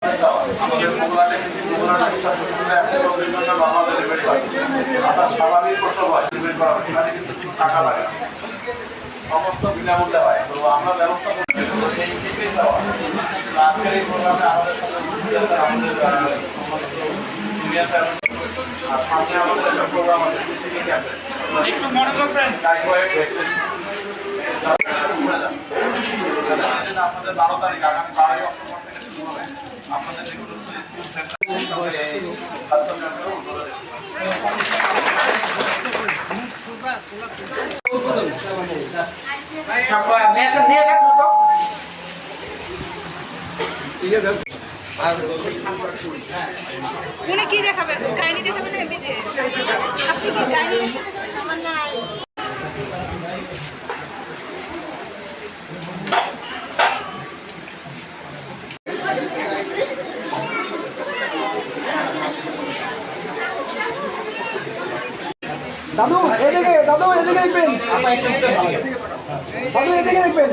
আমাদের মোগলাটে normal delivery হয়, আপনার স্বাভাবিক প্রসব হয়, ডেলিভারি করা হয়, এখানে কিন্তু কোনো টাকা লাগে না, সমস্ত বিনামূল্যে হয়। তো আমরা ব্যবস্থা করি আজকের এই প্রোগ্রামে আমাদের সাথে আমাদের সামনে আমাদের একটা প্রোগ্রাম আছে একটু মনে করবেন টাইফয়েড ভ্যাকসিন আপনাদের 12 তারিখ আগামী 12 অক্টোবর থেকে শুরু হবে আপনাদের নিকটস্থ স্কুল সেন্টার উনি কি দেখাবেন? কাহিনী দেখাবেন না এমনিতে? আপনি কি কাহিনী দেখাবেন? আমার না দাদু এদিকে দেখবেন, দাদু এদিকে দেখবেন।